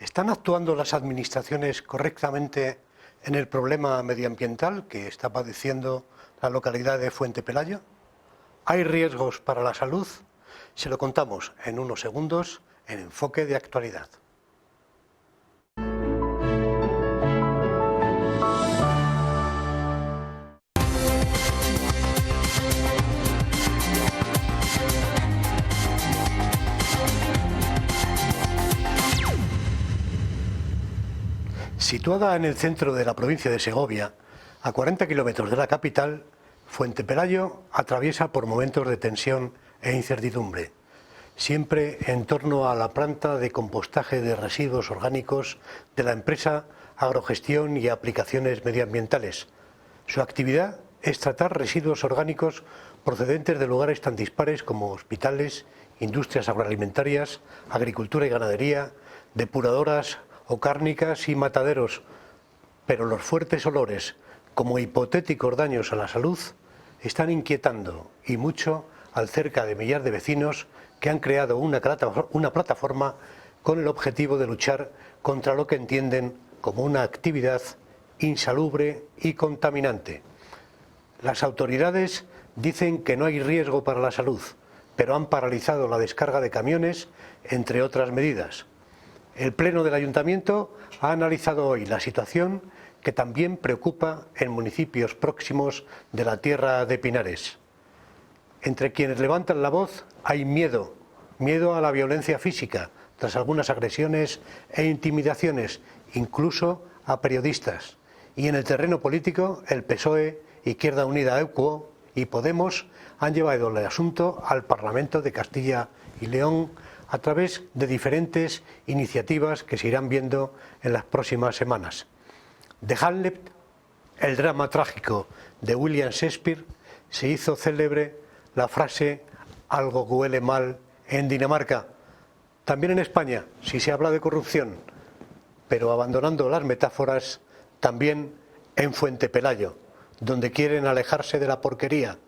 ¿Están actuando las administraciones correctamente en el problema medioambiental que está padeciendo la localidad de Fuente Pelayo? ¿Hay riesgos para la salud? Se lo contamos en unos segundos en Enfoque de Actualidad. Situada en el centro de la provincia de Segovia, a 40 kilómetros de la capital, Fuente Pelayo atraviesa por momentos de tensión e incertidumbre, siempre en torno a la planta de compostaje de residuos orgánicos de la empresa Agrogestión y Aplicaciones Medioambientales. Su actividad es tratar residuos orgánicos procedentes de lugares tan dispares como hospitales, industrias agroalimentarias, agricultura y ganadería, depuradoras o cárnicas y mataderos, pero los fuertes olores, como hipotéticos daños a la salud, están inquietando y mucho al cerca de millar de vecinos que han creado una plataforma con el objetivo de luchar contra lo que entienden como una actividad insalubre y contaminante. Las autoridades dicen que no hay riesgo para la salud, pero han paralizado la descarga de camiones, entre otras medidas. El Pleno del Ayuntamiento ha analizado hoy la situación que también preocupa en municipios próximos de la tierra de Pinares. Entre quienes levantan la voz hay miedo a la violencia física, tras algunas agresiones e intimidaciones, incluso a periodistas. Y en el terreno político, el PSOE, Izquierda Unida Equo y Podemos han llevado el asunto al Parlamento de Castilla y León a través de diferentes iniciativas que se irán viendo en las próximas semanas. De Hamlet, el drama trágico de William Shakespeare, se hizo célebre la frase «algo huele mal» en Dinamarca. También en España, si se habla de corrupción, pero abandonando las metáforas, también en Fuente Pelayo, donde quieren alejarse de la porquería.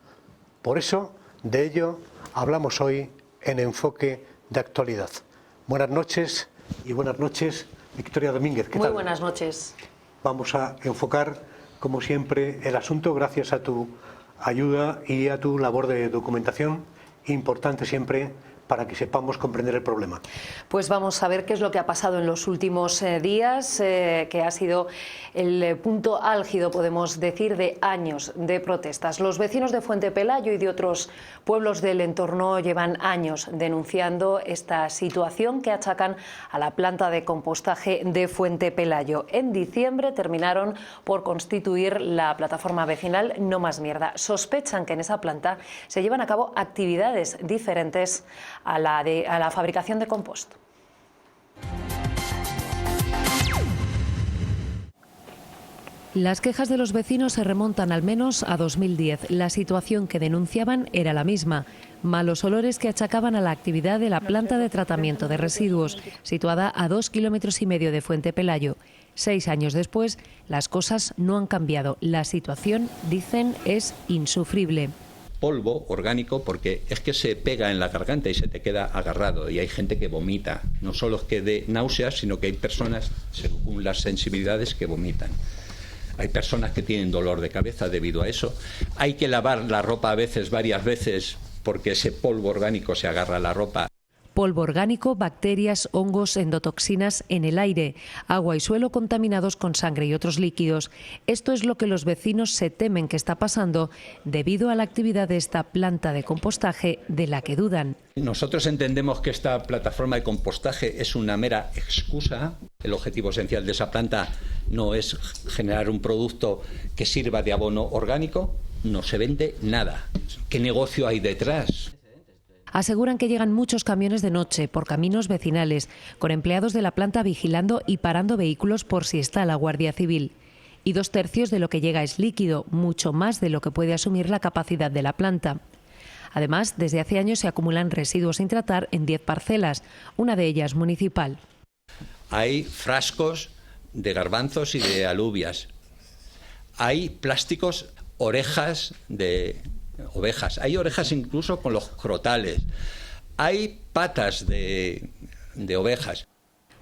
Por eso, de ello hablamos hoy en Enfoque de Actualidad. Buenas noches Victoria Domínguez. ¿Qué tal? Muy buenas noches. Vamos a enfocar, como siempre, el asunto gracias a tu ayuda y a tu labor de documentación, importante siempre para que sepamos comprender el problema. Pues vamos a ver qué es lo que ha pasado en los últimos días, que ha sido el punto álgido, podemos decir, de años de protestas. Los vecinos de Fuente Pelayo y de otros pueblos del entorno llevan años denunciando esta situación que achacan a la planta de compostaje de Fuente Pelayo. En diciembre terminaron por constituir la plataforma vecinal No Más Mierda. Sospechan que en esa planta se llevan a cabo actividades diferentes a la fabricación de compost. Las quejas de los vecinos se remontan al menos a 2010. La situación que denunciaban era la misma. Malos olores que achacaban a la actividad de la planta de tratamiento de residuos, situada a 2,5 kilómetros de Fuente Pelayo. 6 años después, las cosas no han cambiado. La situación, dicen, es insufrible. Polvo orgánico, porque es que se pega en la garganta y se te queda agarrado, y hay gente que vomita. No solo es que dé náuseas, sino que hay personas, según las sensibilidades, que vomitan. Hay personas que tienen dolor de cabeza debido a eso. Hay que lavar la ropa a veces, varias veces, porque ese polvo orgánico se agarra a la ropa. Polvo orgánico, bacterias, hongos, endotoxinas en el aire, agua y suelo contaminados con sangre y otros líquidos. Esto es lo que los vecinos se temen que está pasando debido a la actividad de esta planta de compostaje de la que dudan. Nosotros entendemos que esta plataforma de compostaje es una mera excusa. El objetivo esencial de esa planta no es generar un producto que sirva de abono orgánico, no se vende nada. ¿Qué negocio hay detrás? Aseguran que llegan muchos camiones de noche por caminos vecinales, con empleados de la planta vigilando y parando vehículos por si está la Guardia Civil. Y 2/3 de lo que llega es líquido, mucho más de lo que puede asumir la capacidad de la planta. Además, desde hace años se acumulan residuos sin tratar en 10 parcelas, una de ellas municipal. Hay frascos de garbanzos y de alubias. Hay plásticos, orejas de ovejas. Hay orejas incluso con los crotales. Hay patas de ovejas.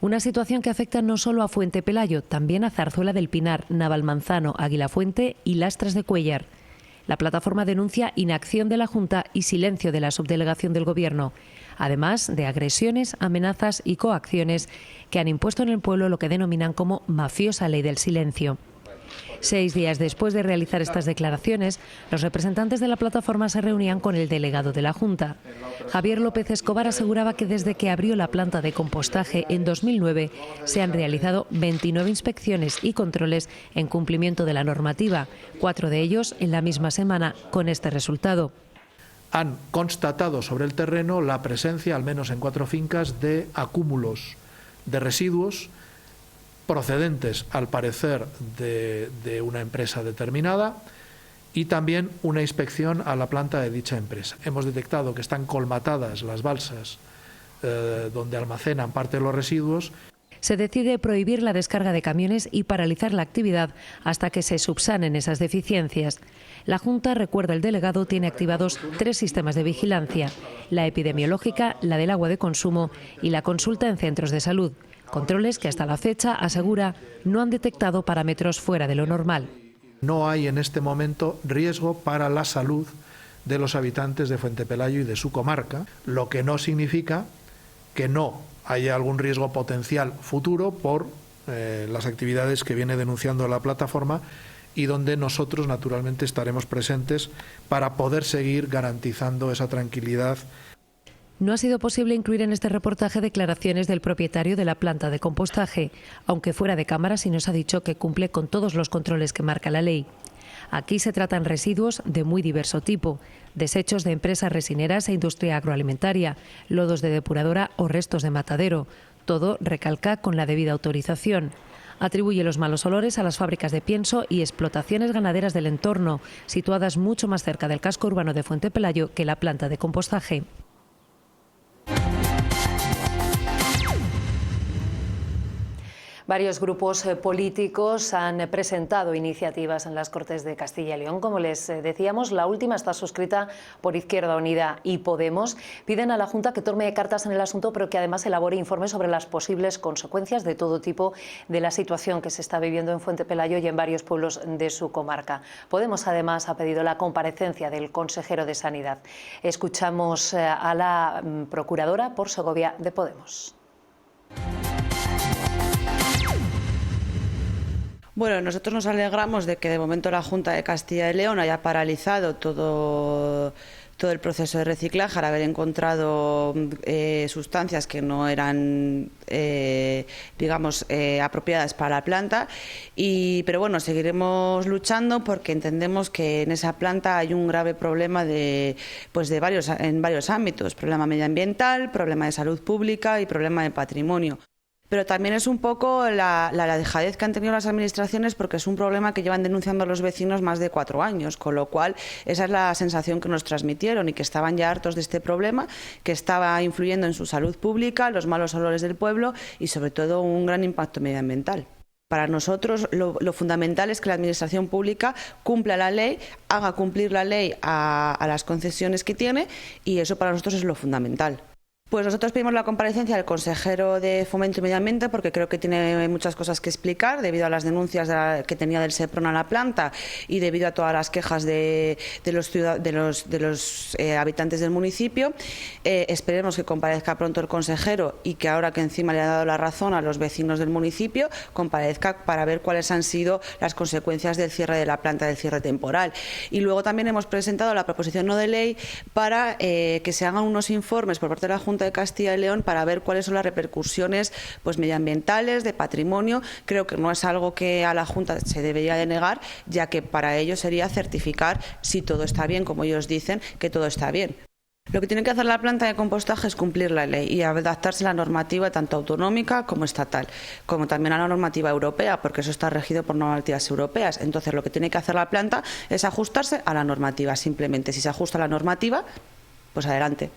Una situación que afecta no solo a Fuente Pelayo, también a Zarzuela del Pinar, Navalmanzano, Aguilafuente y Lastras de Cuéllar. La plataforma denuncia inacción de la Junta y silencio de la subdelegación del Gobierno, además de agresiones, amenazas y coacciones que han impuesto en el pueblo lo que denominan como mafiosa ley del silencio. 6 días después de realizar estas declaraciones, los representantes de la plataforma se reunían con el delegado de la Junta. Javier López Escobar aseguraba que desde que abrió la planta de compostaje en 2009 se han realizado 29 inspecciones y controles en cumplimiento de la normativa, 4 de ellos en la misma semana, con este resultado. Han constatado sobre el terreno la presencia, al menos en 4 fincas, de acúmulos de residuos procedentes, al parecer, de una empresa determinada, y también una inspección a la planta de dicha empresa. Hemos detectado que están colmatadas las balsas donde almacenan parte de los residuos. Se decide prohibir la descarga de camiones y paralizar la actividad hasta que se subsanen esas deficiencias. La Junta, recuerda el delegado, tiene activados 3 sistemas de vigilancia: la epidemiológica, la del agua de consumo y la consulta en centros de salud. Controles que hasta la fecha, asegura, no han detectado parámetros fuera de lo normal. No hay en este momento riesgo para la salud de los habitantes de Fuente Pelayo y de su comarca, lo que no significa que no haya algún riesgo potencial futuro por las actividades que viene denunciando la plataforma, y donde nosotros naturalmente estaremos presentes para poder seguir garantizando esa tranquilidad. No ha sido posible incluir en este reportaje declaraciones del propietario de la planta de compostaje, aunque fuera de cámara sí nos ha dicho que cumple con todos los controles que marca la ley. Aquí se tratan residuos de muy diverso tipo: desechos de empresas resineras e industria agroalimentaria, lodos de depuradora o restos de matadero. Todo, recalca, con la debida autorización. Atribuye los malos olores a las fábricas de pienso y explotaciones ganaderas del entorno, situadas mucho más cerca del casco urbano de Fuente Pelayo que la planta de compostaje. Varios grupos políticos han presentado iniciativas en las Cortes de Castilla y León. Como les decíamos, la última está suscrita por Izquierda Unida y Podemos. Piden a la Junta que tome cartas en el asunto, pero que además elabore informes sobre las posibles consecuencias de todo tipo de la situación que se está viviendo en Fuente Pelayo y en varios pueblos de su comarca. Podemos además ha pedido la comparecencia del consejero de Sanidad. Escuchamos a la procuradora por Segovia de Podemos. Bueno, nosotros nos alegramos de que de momento la Junta de Castilla y León haya paralizado todo el proceso de reciclaje, al haber encontrado sustancias que no eran, apropiadas para la planta. Pero bueno, seguiremos luchando porque entendemos que en esa planta hay un grave problema en varios ámbitos: problema medioambiental, problema de salud pública y problema de patrimonio. Pero también es un poco la dejadez que han tenido las administraciones, porque es un problema que llevan denunciando a los vecinos más de 4 años, con lo cual esa es la sensación que nos transmitieron, y que estaban ya hartos de este problema, que estaba influyendo en su salud pública, los malos olores del pueblo y sobre todo un gran impacto medioambiental. Para nosotros lo fundamental es que la Administración pública cumpla la ley, haga cumplir la ley a las concesiones que tiene, y eso para nosotros es lo fundamental. Pues nosotros pedimos la comparecencia del consejero de Fomento y Medio Ambiente, porque creo que tiene muchas cosas que explicar debido a las denuncias que tenía del SEPRON a la planta y debido a todas las quejas de los habitantes del municipio. Esperemos que comparezca pronto el consejero, y que ahora que encima le ha dado la razón a los vecinos del municipio, comparezca para ver cuáles han sido las consecuencias del cierre de la planta, del cierre temporal. Y luego también hemos presentado la proposición no de ley para que se hagan unos informes por parte de la Junta de Castilla y León para ver cuáles son las repercusiones medioambientales, de patrimonio. Creo que no es algo que a la Junta se debería de negar, ya que para ello sería certificar si todo está bien, como ellos dicen, que todo está bien. Lo que tiene que hacer la planta de compostaje es cumplir la ley y adaptarse a la normativa tanto autonómica como estatal, como también a la normativa europea, porque eso está regido por normativas europeas. Entonces, lo que tiene que hacer la planta es ajustarse a la normativa. Simplemente, si se ajusta a la normativa, pues adelante.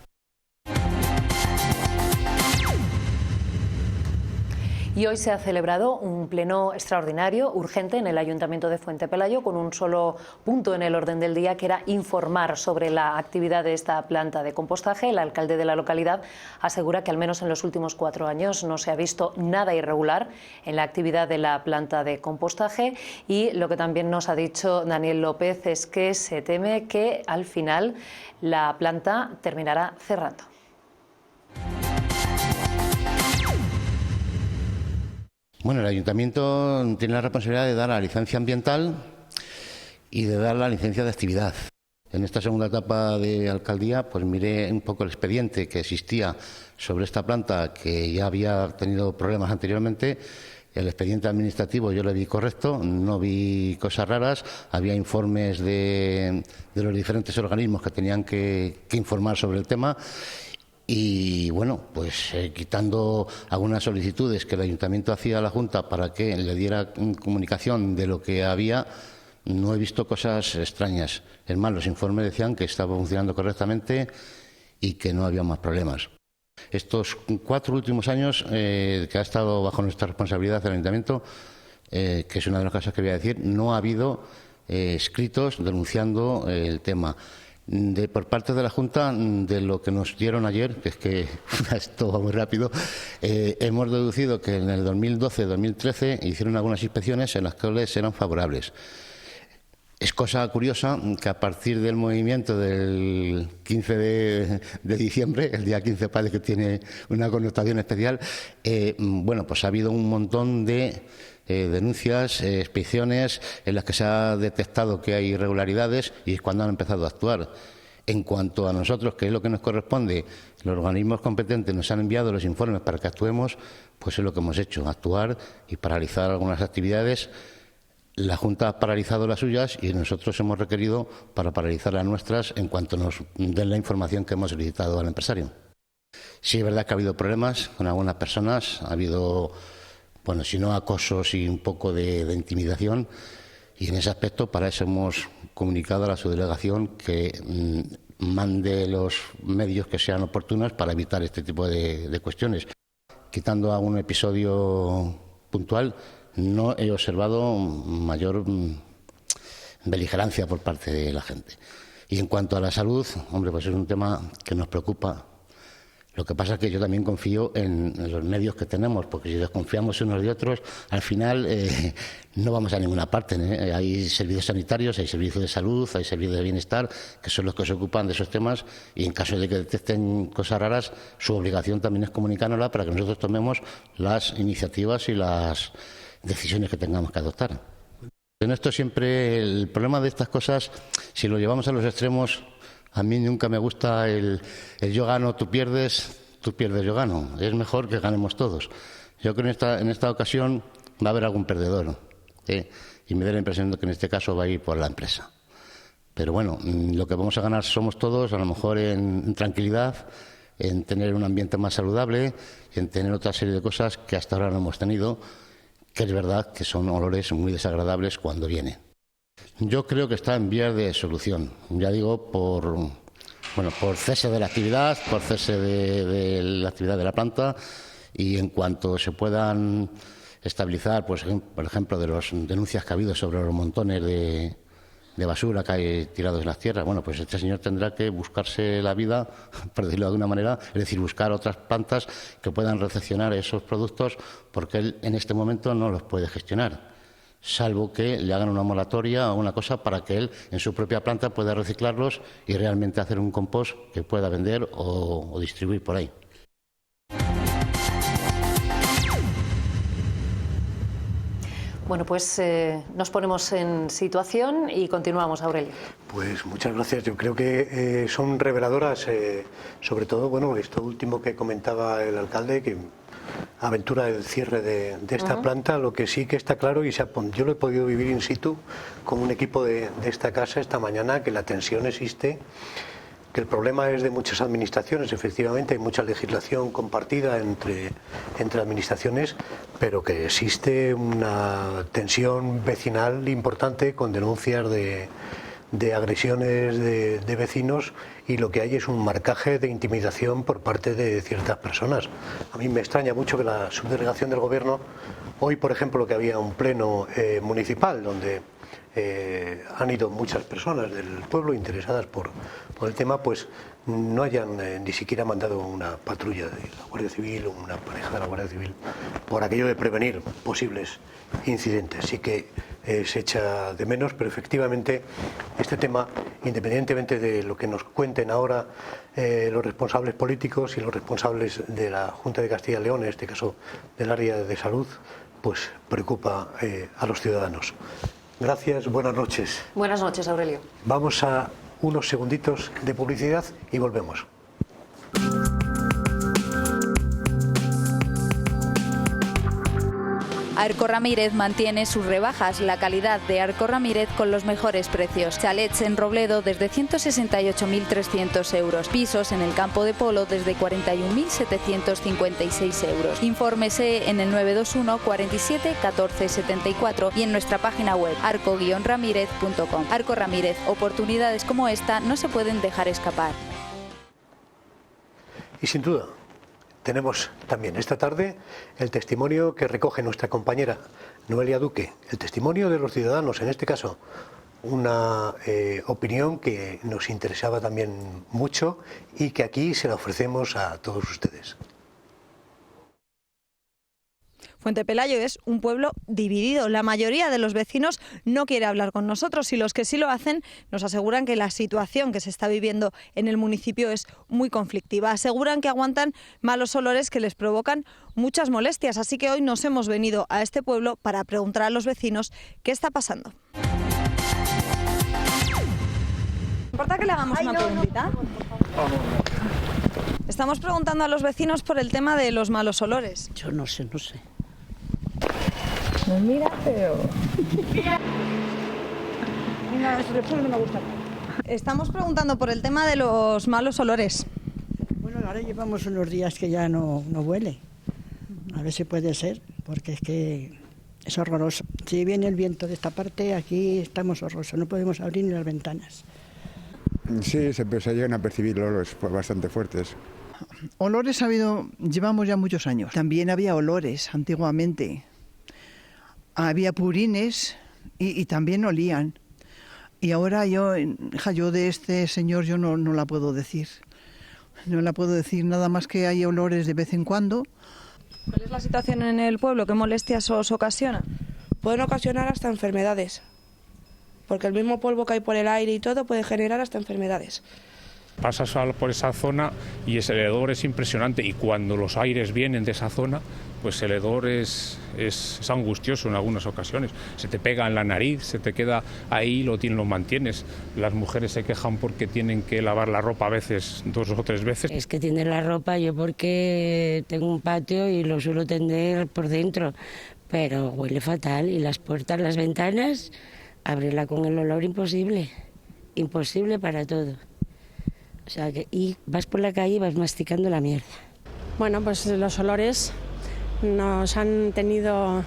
Y hoy se ha celebrado un pleno extraordinario, urgente, en el Ayuntamiento de Fuente Pelayo, con un solo punto en el orden del día, que era informar sobre la actividad de esta planta de compostaje. El alcalde de la localidad asegura que al menos en los últimos 4 años no se ha visto nada irregular en la actividad de la planta de compostaje, y lo que también nos ha dicho Daniel López es que se teme que al final la planta terminará cerrando. Bueno, el Ayuntamiento tiene la responsabilidad de dar la licencia ambiental y de dar la licencia de actividad. En esta segunda etapa de alcaldía, pues miré un poco el expediente que existía sobre esta planta, que ya había tenido problemas anteriormente. El expediente administrativo yo lo vi correcto, no vi cosas raras, había informes de los diferentes organismos que tenían que informar sobre el tema. Y bueno, pues quitando algunas solicitudes que el Ayuntamiento hacía a la Junta para que le diera comunicación de lo que había, no he visto cosas extrañas. Es más, los informes decían que estaba funcionando correctamente y que no había más problemas. Estos 4 últimos años que ha estado bajo nuestra responsabilidad el Ayuntamiento, que es una de las cosas que voy a decir, no ha habido escritos denunciando el tema. Por parte de la Junta, de lo que nos dieron ayer, que es que esto va muy rápido, hemos deducido que en el 2012-2013 hicieron algunas inspecciones en las cuales eran favorables. Es cosa curiosa que a partir del movimiento del 15 de diciembre, el día 15 parece que tiene una connotación especial, bueno, pues ha habido un montón de denuncias, inspecciones en las que se ha detectado que hay irregularidades, y es cuando han empezado a actuar. En cuanto a nosotros, que es lo que nos corresponde, los organismos competentes nos han enviado los informes para que actuemos, pues es lo que hemos hecho, actuar y paralizar algunas actividades. La Junta ha paralizado las suyas y nosotros hemos requerido para paralizar las nuestras en cuanto nos den la información que hemos solicitado al empresario. Sí, es verdad que ha habido problemas con algunas personas, ha habido, bueno, si no acosos y un poco de intimidación, y en ese aspecto para eso hemos comunicado a la subdelegación que mande los medios que sean oportunos para evitar este tipo de cuestiones. Quitando algún episodio puntual, no he observado mayor beligerancia por parte de la gente. Y en cuanto a la salud, hombre, pues es un tema que nos preocupa. Lo que pasa es que yo también confío en los medios que tenemos, porque si desconfiamos unos de otros, al final no vamos a ninguna parte, ¿eh? Hay servicios sanitarios, hay servicios de salud, hay servicios de bienestar, que son los que se ocupan de esos temas, y en caso de que detecten cosas raras, su obligación también es comunicárnosla para que nosotros tomemos las iniciativas y las decisiones que tengamos que adoptar. En esto siempre el problema de estas cosas, si lo llevamos a los extremos, a mí nunca me gusta el yo gano, tú pierdes, yo gano. Es mejor que ganemos todos. Yo creo que en esta ocasión va a haber algún perdedor, y me da la impresión de que en este caso va a ir por la empresa. Pero bueno, lo que vamos a ganar somos todos, a lo mejor en tranquilidad, en tener un ambiente más saludable, en tener otra serie de cosas que hasta ahora no hemos tenido, que es verdad que son olores muy desagradables cuando vienen. Yo creo que está en vías de solución, ya digo, por cese de la actividad, por cese de la actividad de la planta, y en cuanto se puedan estabilizar, pues por ejemplo, de las denuncias que ha habido sobre los montones de basura que hay tirados en las tierras, bueno, pues este señor tendrá que buscarse la vida, por decirlo de alguna manera, es decir, buscar otras plantas que puedan recepcionar esos productos, porque él en este momento no los puede gestionar, salvo que le hagan una moratoria o una cosa para que él en su propia planta pueda reciclarlos y realmente hacer un compost que pueda vender o distribuir por ahí. Bueno, pues nos ponemos en situación y continuamos, Aurelio. Pues muchas gracias. Yo creo que son reveladoras, sobre todo, bueno, esto último que comentaba el alcalde, que aventura el cierre de esta planta. Lo que sí que está claro, y yo lo he podido vivir in situ con un equipo de esta casa esta mañana, que la tensión existe, que el problema es de muchas administraciones, efectivamente hay mucha legislación compartida entre administraciones, pero que existe una tensión vecinal importante con denuncias de de agresiones de vecinos, y lo que hay es un marcaje de intimidación por parte de ciertas personas. A mí me extraña mucho que la subdelegación del Gobierno, hoy por ejemplo que había un pleno municipal donde han ido muchas personas del pueblo interesadas por el tema, pues no hayan ni siquiera mandado una patrulla de la Guardia Civil o una pareja de la Guardia Civil por aquello de prevenir posibles incidentes. Sí que se echa de menos, pero efectivamente este tema, independientemente de lo que nos cuenten ahora los responsables políticos y los responsables de la Junta de Castilla y León, en este caso del área de salud, pues preocupa a los ciudadanos. Gracias, buenas noches. Buenas noches, Aurelio. Vamos a unos segunditos de publicidad y volvemos. Arco Ramírez mantiene sus rebajas, la calidad de Arco Ramírez con los mejores precios. Chalets en Robledo desde 168.300 euros. Pisos en el campo de Polo desde 41.756 euros. Infórmese en el 921 47 14 74 y en nuestra página web arco-ramírez.com. Arco Ramírez, oportunidades como esta no se pueden dejar escapar. Y sin duda, tenemos también esta tarde el testimonio que recoge nuestra compañera Noelia Duque, el testimonio de los ciudadanos, en este caso una opinión que nos interesaba también mucho y que aquí se la ofrecemos a todos ustedes. Fuente Pelayo es un pueblo dividido. La mayoría de los vecinos no quiere hablar con nosotros y los que sí lo hacen nos aseguran que la situación que se está viviendo en el municipio es muy conflictiva. Aseguran que aguantan malos olores que les provocan muchas molestias. Así que hoy nos hemos venido a este pueblo para preguntar a los vecinos qué está pasando. ¿Importa que le hagamos una preguntita? Estamos preguntando a los vecinos por el tema de los malos olores. Yo no sé. Me mira feo. No me gusta. Estamos preguntando por el tema de los malos olores. Bueno, ahora llevamos unos días que ya no huele. A ver si puede ser, porque es que es horroroso. Si viene el viento de esta parte, aquí estamos horrorosos, no podemos abrir ni las ventanas. Sí, se llegan a percibir olores bastante fuertes. Olores llevamos ya muchos años. También había olores antiguamente. Había purines y también olían. Y ahora yo de este señor yo no la puedo decir. No la puedo decir nada más que hay olores de vez en cuando. ¿Cuál es la situación en el pueblo? ¿Qué molestias os ocasiona? Pueden ocasionar hasta enfermedades, porque el mismo polvo que hay por el aire y todo puede generar hasta enfermedades. Pasas por esa zona y el hedor es impresionante, y cuando los aires vienen de esa zona, pues el hedor es angustioso en algunas ocasiones. Se te pega en la nariz, se te queda ahí, lo mantienes. Las mujeres se quejan porque tienen que lavar la ropa a veces 2 o 3 veces. Es que tender la ropa, yo porque tengo un patio y lo suelo tender por dentro, pero huele fatal, y las puertas, las ventanas, abrirla con el olor imposible para todo. O sea, y vas por la calle y vas masticando la mierda. Bueno, pues los olores nos han tenido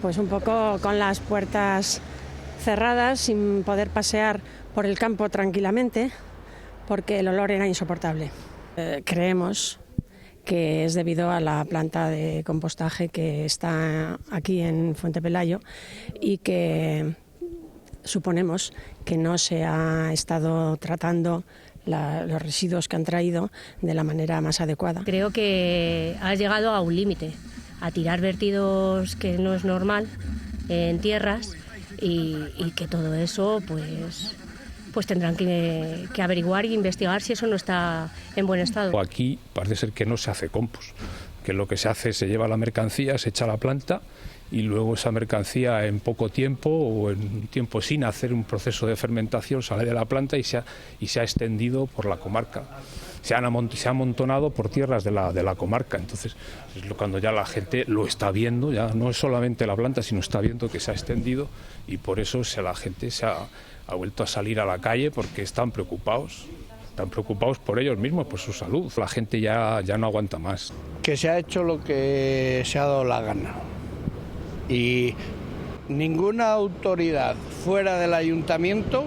pues un poco con las puertas cerradas, sin poder pasear por el campo tranquilamente, porque el olor era insoportable. Creemos que es debido a la planta de compostaje que está aquí en Fuente Pelayo y que suponemos que no se ha estado tratando los residuos que han traído de la manera más adecuada. Creo que has llegado a un límite, a tirar vertidos que no es normal en tierras y que todo eso pues tendrán que averiguar e investigar si eso no está en buen estado. Aquí parece ser que no se hace compost, que lo que se hace, se lleva la mercancía, se echa a la planta y luego esa mercancía en poco tiempo o en un tiempo sin hacer un proceso de fermentación sale de la planta y se ha extendido por la comarca. Se ha amontonado por tierras de la comarca. Entonces, cuando ya la gente lo está viendo, ya no es solamente la planta, sino está viendo que se ha extendido, y por eso la gente se ha vuelto a salir a la calle porque están preocupados por ellos mismos, por su salud. La gente ya no aguanta más. Que se ha hecho lo que se ha dado la gana. Y ninguna autoridad fuera del ayuntamiento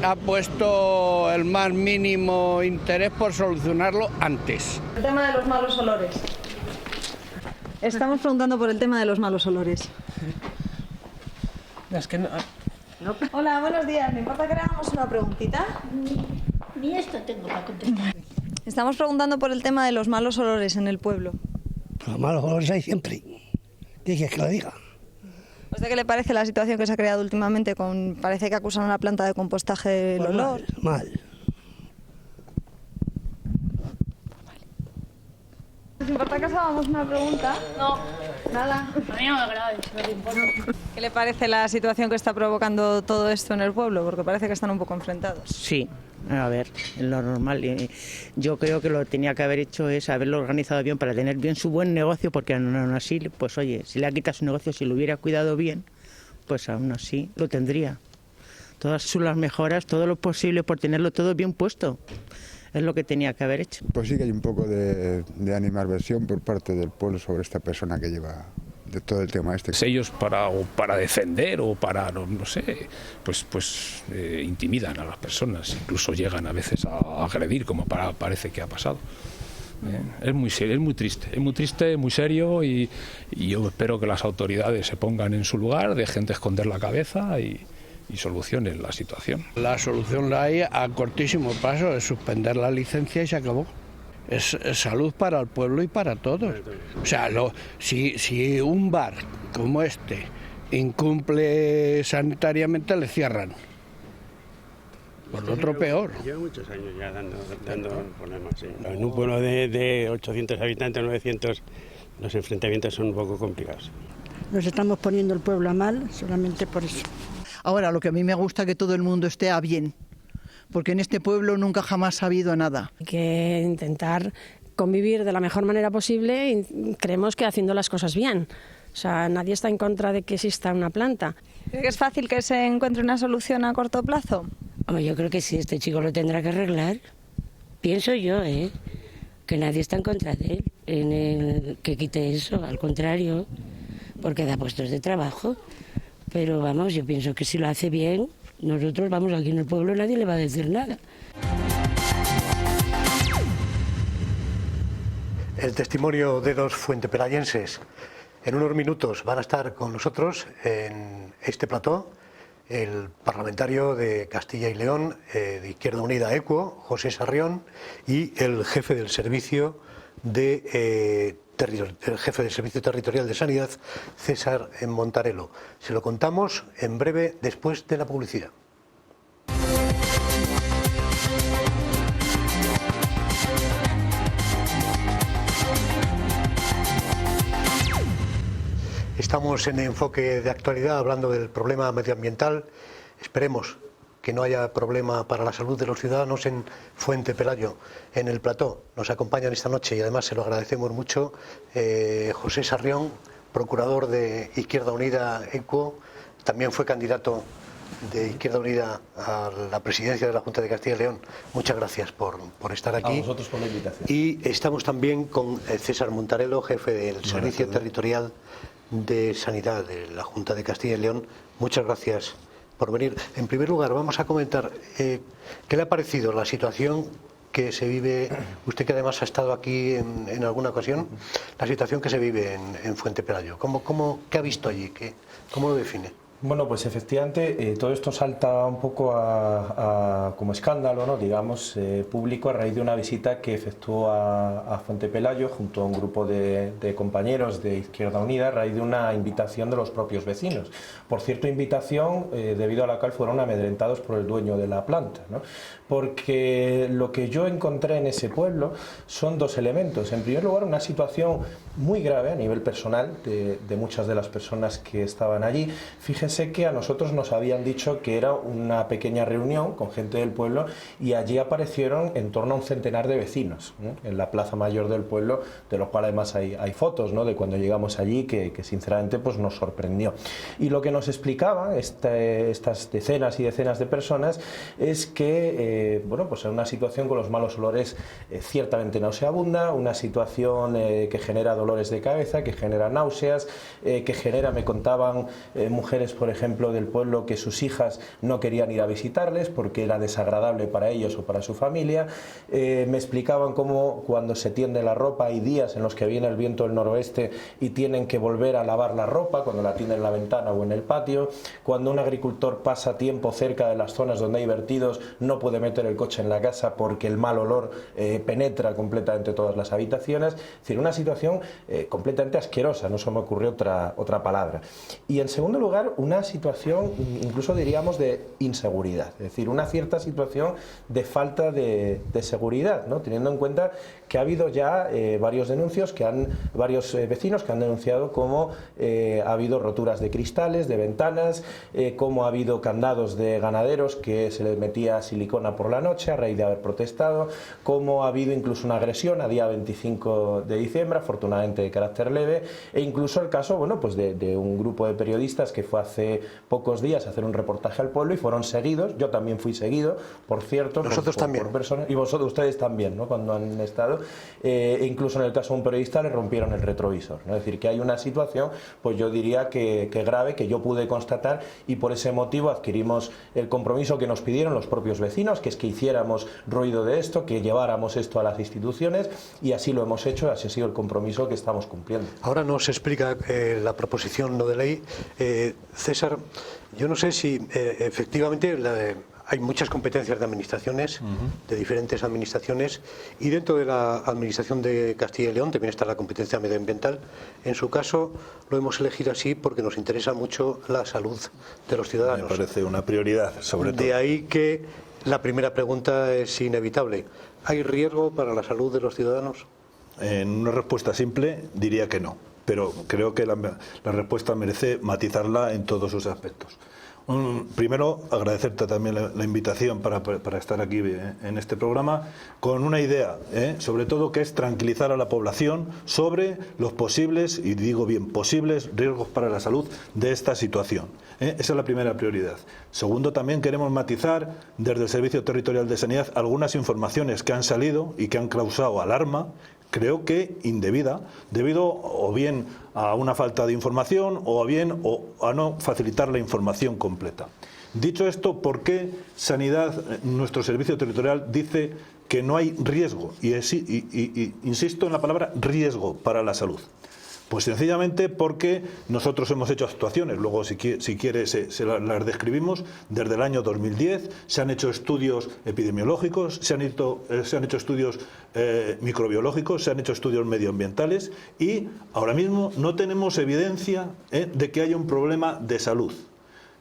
ha puesto el más mínimo interés por solucionarlo antes. El tema de los malos olores. Estamos preguntando por el tema de los malos olores. Es que no... Hola, buenos días. ¿Me importa que le hagamos una preguntita? Ni esto tengo para contestar. Estamos preguntando por el tema de los malos olores en el pueblo. Los malos olores hay siempre. ¿Qué quieres que lo diga? ¿A usted qué le parece la situación que se ha creado últimamente? Parece que acusan a una planta de compostaje del olor. Mal. ¿Les importa que os hagamos una pregunta? No. Nada. A mí no me grave, si no te importa. ¿Qué le parece la situación que está provocando todo esto en el pueblo? Porque parece que están un poco enfrentados. Sí, a ver, es lo normal. Yo creo que lo que tenía que haber hecho es haberlo organizado bien para tener bien su buen negocio, porque aún así, pues oye, si le ha quitado su negocio, si lo hubiera cuidado bien, pues aún así lo tendría. Todas son las mejoras, todo lo posible por tenerlo todo bien puesto. Es lo que tenía que haber hecho. Pues sí que hay un poco de animadversión por parte del pueblo sobre esta persona que lleva de todo el tema este. Ellos para defender o para, no sé, pues intimidan a las personas, incluso llegan a veces a agredir, como parece que ha pasado. Es muy serio, es muy triste, muy serio y yo espero que las autoridades se pongan en su lugar, dejen de esconder la cabeza y solucionen la situación. La solución la hay a cortísimo paso, es suspender la licencia y se acabó. Es salud para el pueblo y para todos. O sea, si un bar como este incumple sanitariamente, le cierran. Por lo otro peor. Lleva muchos años ya dando problemas. Sí. En un pueblo de 800 habitantes, 900, los enfrentamientos son un poco complicados. Nos estamos poniendo el pueblo a mal solamente por eso. Ahora, lo que a mí me gusta es que todo el mundo esté a bien, porque en este pueblo nunca jamás ha habido nada. Hay que intentar convivir de la mejor manera posible y creemos que haciendo las cosas bien. O sea, nadie está en contra de que exista una planta. ¿Cree que es fácil que se encuentre una solución a corto plazo? Hombre, yo creo que sí, este chico lo tendrá que arreglar. Pienso yo, que nadie está en contra de él, en el que quite eso, al contrario, porque da puestos de trabajo. Pero vamos, yo pienso que si lo hace bien, nosotros vamos aquí en el pueblo, nadie le va a decir nada. El testimonio de los fuentepelayenses. En unos minutos van a estar con nosotros en este plató el parlamentario de Castilla y León, de Izquierda Unida Equo, José Sarrión, y el jefe del servicio territorial de Sanidad, César Montarello. Se lo contamos en breve después de la publicidad. Estamos en Enfoque de Actualidad hablando del problema medioambiental. Esperemos que no haya problema para la salud de los ciudadanos en Fuente Pelayo. En el plató nos acompañan esta noche y además se lo agradecemos mucho José Sarrión, procurador de Izquierda Unida Equo, también fue candidato de Izquierda Unida a la presidencia de la Junta de Castilla y León. Muchas gracias por estar aquí. A vosotros por la invitación. Y estamos también con César Montarello, jefe del Servicio Territorial de Sanidad de la Junta de Castilla y León. Muchas gracias por venir. En primer lugar, vamos a comentar qué le ha parecido la situación que se vive, usted que además ha estado aquí en alguna ocasión, la situación que se vive en Fuente Pelayo. ¿Qué ha visto allí? ¿Cómo lo define? Bueno, pues efectivamente todo esto salta un poco como escándalo, ¿no? Digamos, público a raíz de una visita que efectuó a Fuente Pelayo junto a un grupo de compañeros de Izquierda Unida a raíz de una invitación de los propios vecinos. Por cierto, invitación debido a la cual fueron amedrentados por el dueño de la planta, ¿no? Porque lo que yo encontré en ese pueblo son dos elementos. En primer lugar, una situación muy grave a nivel personal de muchas de las personas que estaban allí. Fíjese que a nosotros nos habían dicho que era una pequeña reunión con gente del pueblo y allí aparecieron en torno a un centenar de vecinos, ¿no? En la plaza mayor del pueblo, de lo cual además hay fotos, ¿no? De cuando llegamos allí que sinceramente pues nos sorprendió. Y lo que nos explicaban estas decenas y decenas de personas es que bueno, pues en una situación con los malos olores ciertamente nauseabunda, una situación que genera dolores de cabeza, que genera náuseas, que genera, me contaban mujeres por ejemplo, del pueblo que sus hijas no querían ir a visitarles porque era desagradable para ellos o para su familia. Me explicaban cómo cuando se tiende la ropa hay días en los que viene el viento del noroeste y tienen que volver a lavar la ropa cuando la tienen en la ventana o en el patio. Cuando un agricultor pasa tiempo cerca de las zonas donde hay vertidos, no puede meter el coche en la casa porque el mal olor penetra completamente todas las habitaciones. Es decir, una situación completamente asquerosa, no se me ocurrió otra palabra. Y en segundo lugar, una situación incluso diríamos de inseguridad, es decir, una cierta situación de falta de seguridad, ¿no? Teniendo en cuenta que ha habido ya varios vecinos que han denunciado cómo ha habido roturas de cristales, de ventanas, cómo ha habido candados de ganaderos que se les metía silicona por la noche a raíz de haber protestado, cómo ha habido incluso una agresión a día 25 de diciembre, afortunadamente de carácter leve, e incluso el caso, bueno, pues de un grupo de periodistas que fue hace pocos días a hacer un reportaje al pueblo y fueron seguidos. Yo también fui seguido, por cierto. Nosotros también. Por personas, y ustedes también, ¿no? Cuando han estado. E incluso en el caso de un periodista le rompieron el retrovisor, ¿no? Es decir, que hay una situación, pues yo diría que grave, que yo pude constatar, y por ese motivo adquirimos el compromiso que nos pidieron los propios vecinos, que es que hiciéramos ruido de esto, que lleváramos esto a las instituciones, y así lo hemos hecho, así ha sido el compromiso que estamos cumpliendo. Ahora nos explica la proposición no de ley. César, yo no sé si efectivamente hay muchas competencias de administraciones, de diferentes administraciones, y dentro de la administración de Castilla y León también está la competencia medioambiental. En su caso lo hemos elegido así porque nos interesa mucho la salud de los ciudadanos. Me parece una prioridad, sobre todo. De ahí que la primera pregunta es inevitable. ¿Hay riesgo para la salud de los ciudadanos? En una respuesta simple diría que no, pero creo que la respuesta merece matizarla en todos sus aspectos. Primero, agradecerte también la invitación para estar aquí en este programa, con una idea, sobre todo, que es tranquilizar a la población sobre los posibles, y digo bien, posibles riesgos para la salud de esta situación. Esa es la primera prioridad. Segundo, también queremos matizar desde el Servicio Territorial de Sanidad algunas informaciones que han salido y que han causado alarma, creo que indebida, debido o bien a una falta de información o bien a no facilitar la información completa. Dicho esto, ¿por qué Sanidad, nuestro servicio territorial, dice que no hay riesgo? Y insisto en la palabra riesgo para la salud. Pues sencillamente porque nosotros hemos hecho actuaciones, luego si quiere las describimos, desde el año 2010, se han hecho estudios epidemiológicos, se han hecho estudios microbiológicos, se han hecho estudios medioambientales, y ahora mismo no tenemos evidencia de que haya un problema de salud.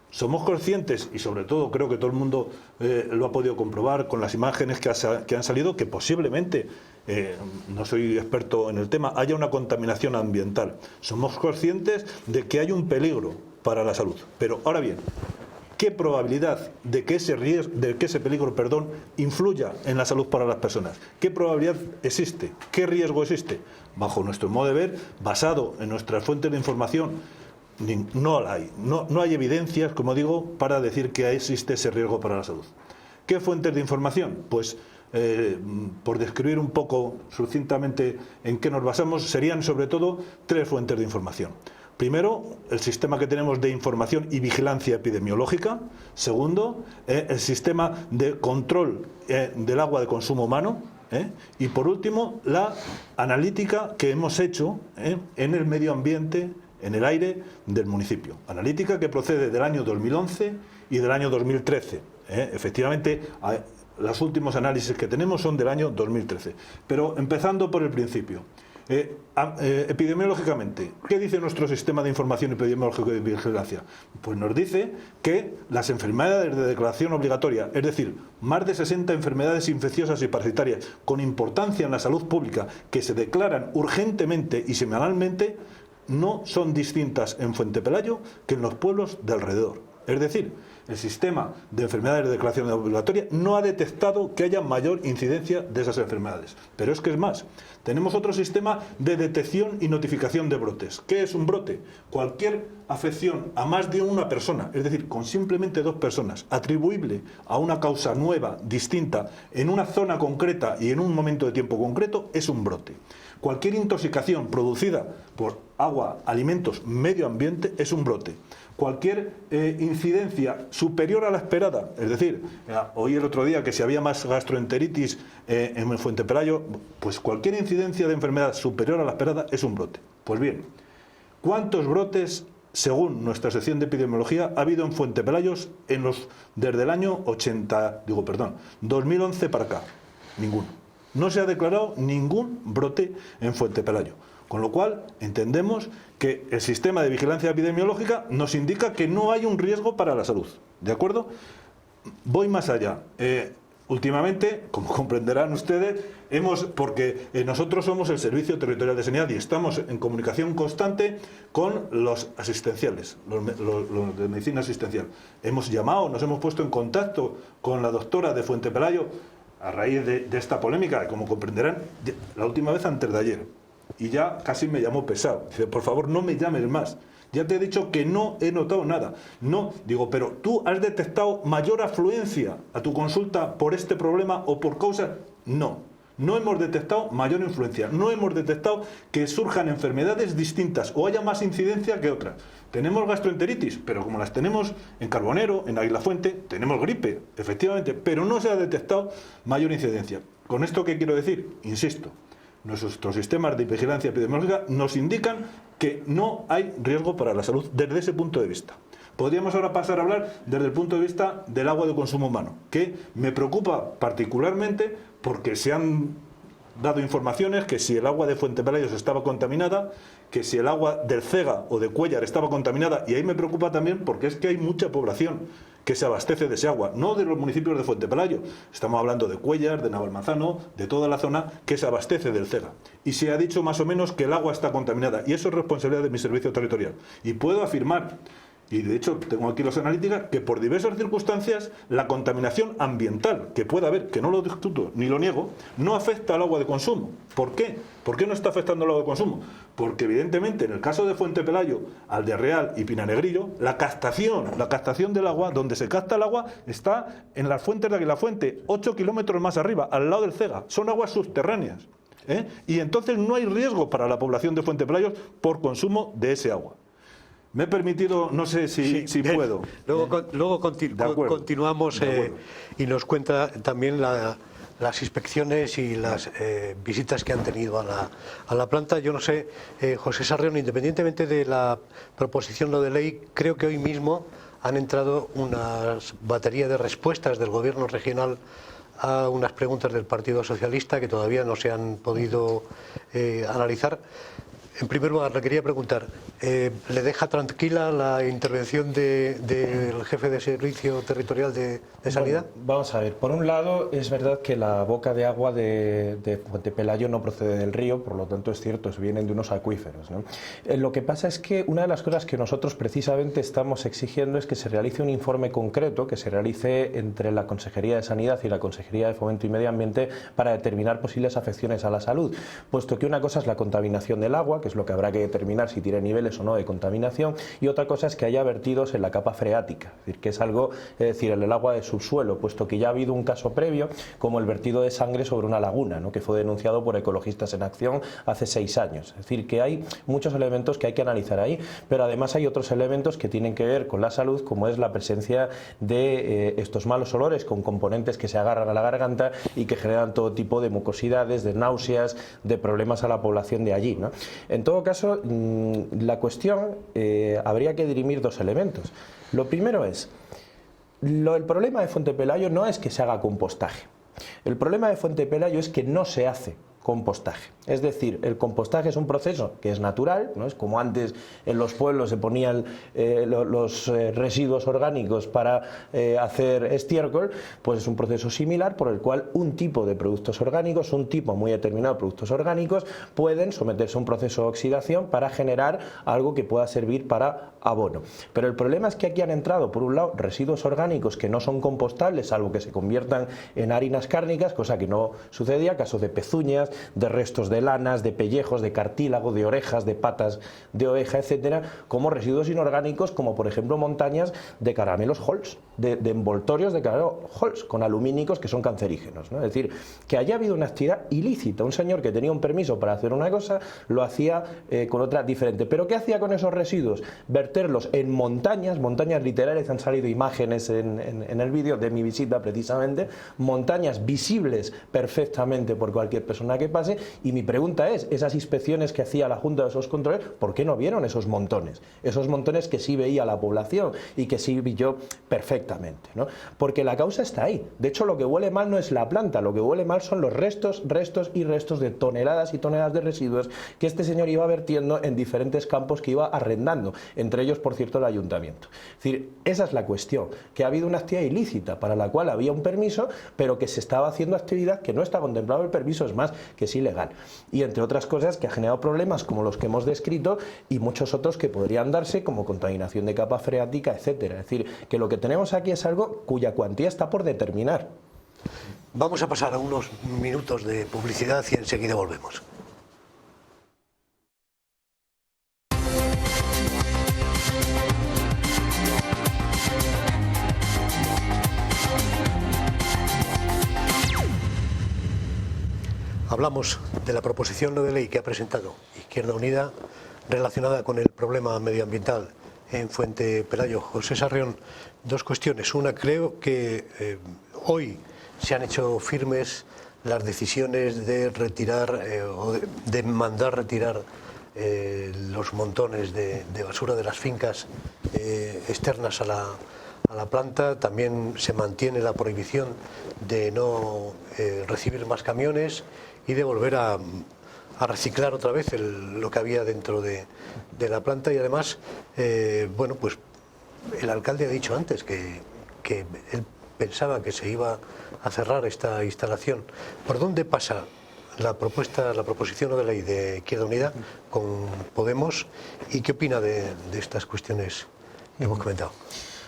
Somos conscientes, y sobre todo creo que todo el mundo lo ha podido comprobar con las imágenes que han salido, que posiblemente, no soy experto en el tema, haya una contaminación ambiental. Somos conscientes de que hay un peligro para la salud. Pero ahora bien, ¿qué probabilidad de que ese peligro influya en la salud para las personas? ¿Qué probabilidad existe? ¿Qué riesgo existe? Bajo nuestro modo de ver, basado en nuestras fuentes de información, no hay evidencias, como digo, para decir que existe ese riesgo para la salud. ¿Qué fuentes de información? Pues, por describir un poco sucintamente en qué nos basamos, serían sobre todo 3 fuentes de información. Primero, el sistema que tenemos de información y vigilancia epidemiológica. Segundo, el sistema de control del agua de consumo humano. Y por último, la analítica que hemos hecho en el medio ambiente, en el aire del municipio. Analítica que procede del año 2011 y del año 2013. Efectivamente, los últimos análisis que tenemos son del año 2013. Pero empezando por el principio. Epidemiológicamente, ¿qué dice nuestro sistema de información epidemiológica y vigilancia? Pues nos dice que las enfermedades de declaración obligatoria, es decir, más de 60 enfermedades infecciosas y parasitarias con importancia en la salud pública que se declaran urgentemente y semanalmente, no son distintas en Fuente Pelayo que en los pueblos de alrededor. Es decir, el sistema de enfermedades de declaración obligatoria no ha detectado que haya mayor incidencia de esas enfermedades. Pero es que es más, Tenemos otro sistema de detección y notificación de brotes. ¿Qué es un brote? Cualquier afección a más de una persona, es decir, con simplemente 2 personas, atribuible a una causa nueva, distinta, en una zona concreta y en un momento de tiempo concreto, es un brote. Cualquier intoxicación producida por agua, alimentos, medio ambiente, es un brote. Cualquier incidencia superior a la esperada, es decir, oí el otro día que si había más gastroenteritis en Fuente Pelayo, pues cualquier incidencia de enfermedad superior a la esperada es un brote. Pues bien, ¿cuántos brotes, según nuestra sección de epidemiología, ha habido en Fuente Pelayos desde el año 2011 para acá? Ninguno. No se ha declarado ningún brote en Fuente Pelayo. Con lo cual, entendemos que el sistema de vigilancia epidemiológica nos indica que no hay un riesgo para la salud. ¿De acuerdo? Voy más allá. Últimamente, como comprenderán ustedes, porque nosotros somos el Servicio Territorial de Sanidad y estamos en comunicación constante con los asistenciales, los de medicina asistencial. Hemos llamado, nos hemos puesto en contacto con la doctora de Fuente Pelayo a raíz de esta polémica, como comprenderán, la última vez antes de ayer. Y ya casi me llamó pesado. Dice, por favor, no me llames más. Ya te he dicho que no he notado nada. No, digo, pero tú has detectado mayor afluencia a tu consulta por este problema o por causa. No, no hemos detectado mayor influencia. No hemos detectado que surjan enfermedades distintas o haya más incidencia que otras. Tenemos gastroenteritis, pero como las tenemos en Carbonero, en Águila Fuente, tenemos gripe, efectivamente, pero no se ha detectado mayor incidencia. ¿Con esto qué quiero decir? Insisto. Nuestros sistemas de vigilancia epidemiológica nos indican que no hay riesgo para la salud desde ese punto de vista. Podríamos ahora pasar a hablar desde el punto de vista del agua de consumo humano, que me preocupa particularmente porque se han dado informaciones que si el agua de Fuente Pelayos estaba contaminada, que si el agua del Cega o de Cuéllar estaba contaminada, y ahí me preocupa también porque es que hay mucha población que se abastece de ese agua, no de los municipios de Fuente Pelayo, estamos hablando de Cuéllar, de Navalmanzano, de toda la zona que se abastece del Cega. Y se ha dicho más o menos que el agua está contaminada, y eso es responsabilidad de mi servicio territorial. Y puedo afirmar, y de hecho tengo aquí las analíticas, que por diversas circunstancias la contaminación ambiental que pueda haber, que no lo discuto ni lo niego, no afecta al agua de consumo. ¿Por qué? ¿Por qué no está afectando al agua de consumo? Porque evidentemente en el caso de Fuente Pelayo, Alderreal y Pinanegrillo, la captación del agua, donde se capta el agua, está en las fuentes de Águila Fuente, 8 kilómetros más arriba, al lado del Cega. Son aguas subterráneas. Y entonces no hay riesgo para la población de Fuente Pelayos por consumo de ese agua. Me he permitido, no sé si puedo. Luego continuamos y nos cuenta también las inspecciones y las visitas que han tenido a la planta. Yo no sé, José Sarrión, independientemente de la proposición no de ley, creo que hoy mismo han entrado una batería de respuestas del Gobierno regional a unas preguntas del Partido Socialista que todavía no se han podido analizar. En primer lugar, le quería preguntar, ¿le deja tranquila la intervención del jefe de servicio territorial de Sanidad? Bueno, vamos a ver, por un lado es verdad que la boca de agua de Fuente Pelayo no procede del río, por lo tanto es cierto, vienen de unos acuíferos, ¿no? Lo que pasa es que una de las cosas que nosotros precisamente estamos exigiendo es que se realice un informe concreto, que se realice entre la Consejería de Sanidad y la Consejería de Fomento y Medio Ambiente para determinar posibles afecciones a la salud, puesto que una cosa es la contaminación del agua, que es lo que habrá que determinar si tiene niveles o no de contaminación, y otra cosa es que haya vertidos en la capa freática, es decir, que es algo, es decir, en el agua de subsuelo, puesto que ya ha habido un caso previo, como el vertido de sangre sobre una laguna, ¿no?, que fue denunciado por Ecologistas en Acción hace 6 años. Es decir, que hay muchos elementos que hay que analizar ahí, pero además hay otros elementos que tienen que ver con la salud, como es la presencia de estos malos olores con componentes que se agarran a la garganta y que generan todo tipo de mucosidades, de náuseas, de problemas a la población de allí, ¿no? En todo caso, la cuestión habría que dirimir 2 elementos. Lo primero es, el problema de Fuente Pelayo no es que se haga compostaje. El problema de Fuente Pelayo es que no se hace compostaje. Es decir, el compostaje es un proceso que es natural, ¿no? Es como antes en los pueblos se ponían los residuos orgánicos para hacer estiércol, pues es un proceso similar por el cual un tipo de productos orgánicos, un tipo muy determinado de productos orgánicos, pueden someterse a un proceso de oxidación para generar algo que pueda servir para abono. Pero el problema es que aquí han entrado, por un lado, residuos orgánicos que no son compostables, salvo que se conviertan en harinas cárnicas, cosa que no sucedía, casos de pezuñas, de restos de lanas, de pellejos, de cartílago, de orejas, de patas de oveja, etcétera, como residuos inorgánicos, como por ejemplo montañas de caramelos Halls, de envoltorios de caramelos Halls con alumínicos que son cancerígenos, ¿no? Es decir, que haya habido una actividad ilícita. Un señor que tenía un permiso para hacer una cosa lo hacía con otra diferente. ¿Pero qué hacía con esos residuos? Verterlos en montañas literales. Han salido imágenes en el vídeo de mi visita precisamente, montañas visibles perfectamente por cualquier persona que pase. Y mi pregunta es, esas inspecciones que hacía la Junta de esos controles, ¿por qué no vieron esos montones? Esos montones que sí veía la población y que sí vi yo perfectamente, ¿no? Porque la causa está ahí. De hecho, lo que huele mal no es la planta, lo que huele mal son los restos de toneladas y toneladas de residuos que este señor iba vertiendo en diferentes campos que iba arrendando, entre ellos, por cierto, el ayuntamiento. Es decir, esa es la cuestión, que ha habido una actividad ilícita para la cual había un permiso, pero que se estaba haciendo actividad que no está contemplado el permiso, es más, que es ilegal. Y entre otras cosas que ha generado problemas como los que hemos descrito y muchos otros que podrían darse, como contaminación de capa freática, etcétera. Es decir, que lo que tenemos aquí es algo cuya cuantía está por determinar. Vamos a pasar a unos minutos de publicidad y enseguida volvemos. Hablamos de la proposición de ley que ha presentado Izquierda Unida relacionada con el problema medioambiental en Fuente Pelayo. José Sarrión, dos cuestiones. Una, creo que hoy se han hecho firmes las decisiones de retirar o de mandar retirar los montones de basura de las fincas externas a la planta. También se mantiene la prohibición de no recibir más camiones y de volver a reciclar otra vez lo que había dentro de la planta. Y además, bueno, pues el alcalde ha dicho antes que él pensaba que se iba a cerrar esta instalación. ¿Por dónde pasa la proposición de ley de Izquierda Unida con Podemos y qué opina de estas cuestiones que hemos comentado?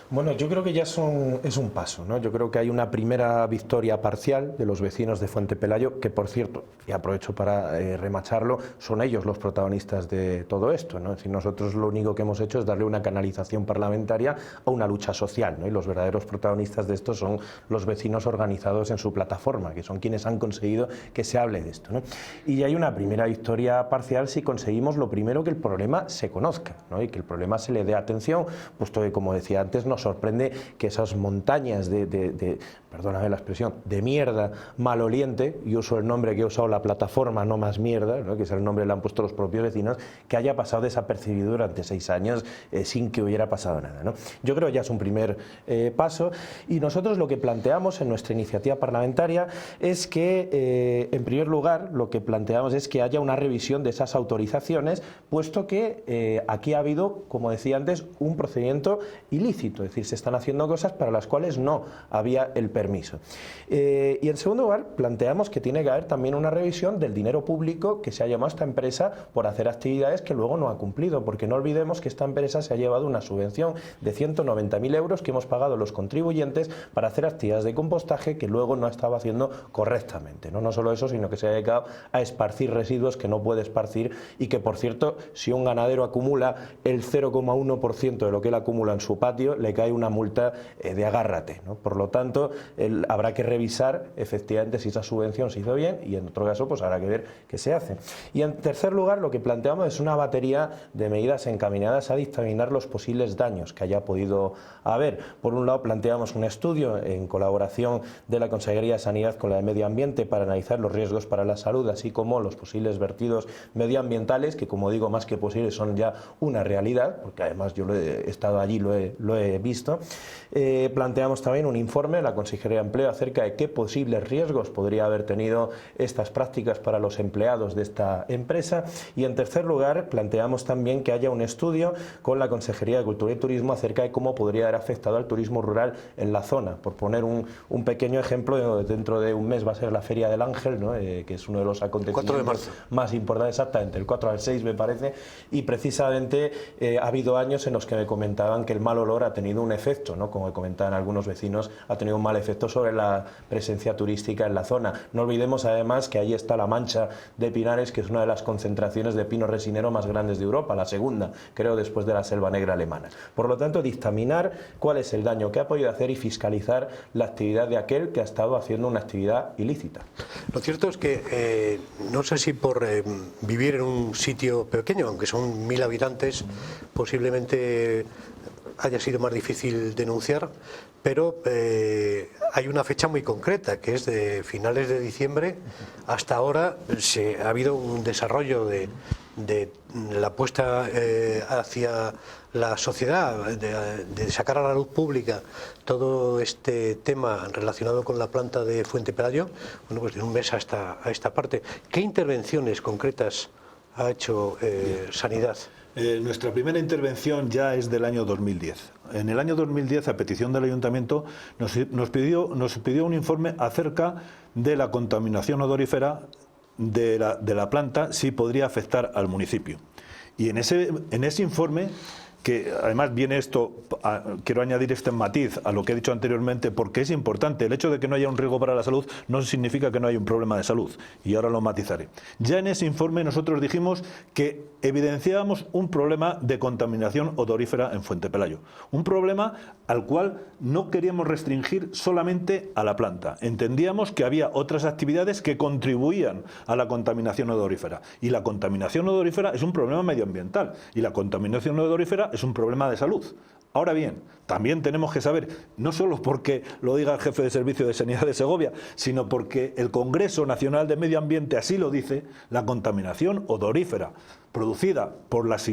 Bueno, yo creo que ya es un paso, ¿no? Yo creo que hay una primera victoria parcial de los vecinos de Fuente Pelayo, que por cierto, y aprovecho para remacharlo, son ellos los protagonistas de todo esto, ¿no? Es decir, nosotros lo único que hemos hecho es darle una canalización parlamentaria a una lucha social, ¿no? Y los verdaderos protagonistas de esto son los vecinos organizados en su plataforma, que son quienes han conseguido que se hable de esto, ¿no? Y hay una primera victoria parcial si conseguimos lo primero, que el problema se conozca, ¿no? Y que el problema se le dé atención, puesto que, como decía antes, nos sorprende que esas montañas perdóname la expresión, de mierda maloliente, y uso el nombre que ha usado la plataforma, no más mierda, ¿no? Que es el nombre que le han puesto los propios vecinos, que haya pasado desapercibido durante 6 años sin que hubiera pasado nada, ¿no? Yo creo que ya es un primer paso, y nosotros lo que planteamos en nuestra iniciativa parlamentaria es que, en primer lugar, lo que planteamos es que haya una revisión de esas autorizaciones, puesto que aquí ha habido, como decía antes, un procedimiento ilícito, es decir, se están haciendo cosas para las cuales no había el permiso. Y en segundo lugar, planteamos que tiene que haber también una revisión del dinero público que se ha llamado a esta empresa por hacer actividades que luego no ha cumplido, porque no olvidemos que esta empresa se ha llevado una subvención de 190.000 euros que hemos pagado los contribuyentes para hacer actividades de compostaje que luego no estaba haciendo correctamente, ¿no? No solo eso, sino que se ha dedicado a esparcir residuos que no puede esparcir, y que, por cierto, si un ganadero acumula el 0,1% de lo que él acumula en su patio, le cae una multa de agárrate, ¿no? Por lo tanto, habrá que revisar efectivamente si esa subvención se hizo bien, y en otro caso pues habrá que ver qué se hace. Y en tercer lugar, lo que planteamos es una batería de medidas encaminadas a dictaminar los posibles daños que haya podido haber. Por un lado, planteamos un estudio en colaboración de la Consejería de Sanidad con la de Medio Ambiente para analizar los riesgos para la salud, así como los posibles vertidos medioambientales, que, como digo, más que posibles son ya una realidad, porque además yo he estado allí, lo he visto. Planteamos también un informe de la Consejería de Empleo acerca de qué posibles riesgos podría haber tenido estas prácticas para los empleados de esta empresa. Y en tercer lugar, planteamos también que haya un estudio con la Consejería de Cultura y Turismo acerca de cómo podría haber afectado al turismo rural en la zona. Por poner un pequeño ejemplo, dentro de un mes va a ser la Feria del Ángel, ¿no? Que es uno de los acontecimientos más importantes, exactamente, el 4 al 6 me parece, y precisamente ha habido años en los que me comentaban que el mal olor ha tenido un efecto, ¿no? Como comentaban algunos vecinos, ha tenido un mal efecto efecto sobre la presencia turística en la zona. No olvidemos además que ahí está la Mancha de Pinares, que es una de las concentraciones de pino resinero más grandes de Europa, la segunda, creo, después de la Selva Negra alemana. Por lo tanto, dictaminar cuál es el daño que ha podido hacer y fiscalizar la actividad de aquel que ha estado haciendo una actividad ilícita. Lo cierto es que no sé si por vivir en un sitio pequeño, aunque son 1000 habitantes, posiblemente haya sido más difícil denunciar, pero hay una fecha muy concreta, que es de finales de diciembre. Hasta ahora ha habido un desarrollo de la apuesta hacia la sociedad, de sacar a la luz pública todo este tema relacionado con la planta de Fuente Pelayo, bueno, pues de un mes a esta parte. ¿Qué intervenciones concretas ha hecho Sanidad? Nuestra primera intervención ya es del año 2010. En el año 2010, a petición del Ayuntamiento, nos pidió un informe acerca de la contaminación odorífera de la planta, si podría afectar al municipio. Y en ese informe, que además viene esto, quiero añadir este matiz a lo que he dicho anteriormente, porque es importante. El hecho de que no haya un riesgo para la salud no significa que no haya un problema de salud, y ahora lo matizaré. Ya en ese informe nosotros dijimos que evidenciábamos un problema de contaminación odorífera en Fuente Pelayo, un problema al cual no queríamos restringir solamente a la planta. Entendíamos que había otras actividades que contribuían a la contaminación odorífera, y la contaminación odorífera es un problema medioambiental, y la contaminación odorífera es un problema de salud. Ahora bien, también tenemos que saber, no solo porque lo diga el jefe de Servicio de Sanidad de Segovia, sino porque el Congreso Nacional de Medio Ambiente así lo dice, la contaminación odorífera producida por las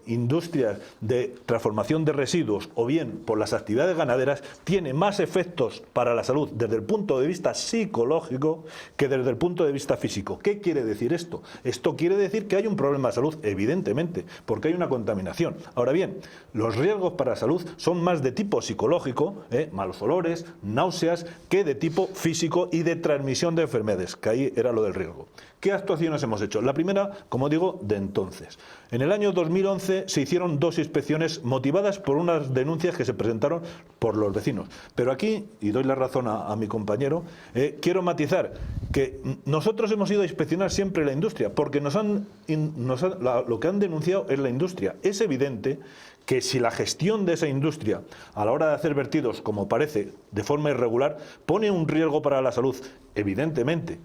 industrias de transformación de residuos o bien por las actividades ganaderas tiene más efectos para la salud desde el punto de vista psicológico que desde el punto de vista físico. ¿Qué quiere decir esto? Esto quiere decir que hay un problema de salud, evidentemente, porque hay una contaminación. Ahora bien, los riesgos para la salud son más de tipo psicológico, malos olores, náuseas, que de tipo físico y de transmisión de enfermedades, que ahí era lo del riesgo. ¿Qué actuaciones hemos hecho? La primera, como digo, de entonces. En el año 2011 se hicieron 2 inspecciones motivadas por unas denuncias que se presentaron por los vecinos. Pero aquí, y doy la razón a mi compañero, quiero matizar que nosotros hemos ido a inspeccionar siempre la industria, porque lo que han denunciado es la industria. Es evidente que si la gestión de esa industria a la hora de hacer vertidos, como parece, de forma irregular, pone un riesgo para la salud, evidentemente,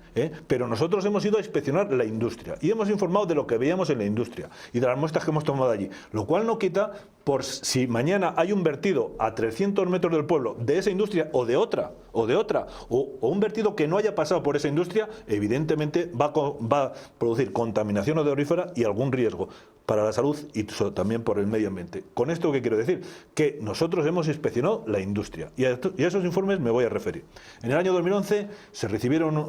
pero nosotros hemos ido a inspeccionar la industria y hemos informado de lo que veíamos en la industria y de las muestras que hemos tomado allí, lo cual no quita por si mañana hay un vertido a 300 metros del pueblo de esa industria o de otra, o un vertido que no haya pasado por esa industria, evidentemente va a producir contaminación odorífera y algún riesgo para la salud y también por el medio ambiente. ¿Con esto qué quiero decir? Que nosotros hemos inspeccionado la industria y a esos informes me voy a referir. En el año 2011 se recibieron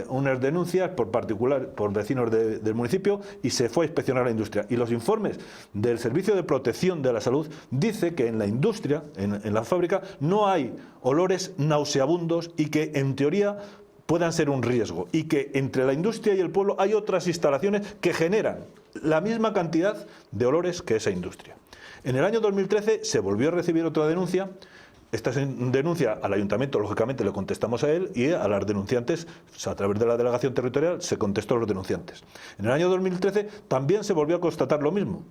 unas denuncias por vecinos del municipio y se fue a inspeccionar la industria. Y los informes del Servicio de Protección de la Salud dice que en la industria, en la fábrica, no hay olores nauseabundos y que en teoría puedan ser un riesgo, y que entre la industria y el pueblo hay otras instalaciones que generan la misma cantidad de olores que esa industria. En el año 2013 se volvió a recibir otra denuncia. Esta denuncia al ayuntamiento, lógicamente, le contestamos a él, y a las denunciantes, a través de la delegación territorial, se contestó a los denunciantes. En el año 2013 también se volvió a constatar lo mismo,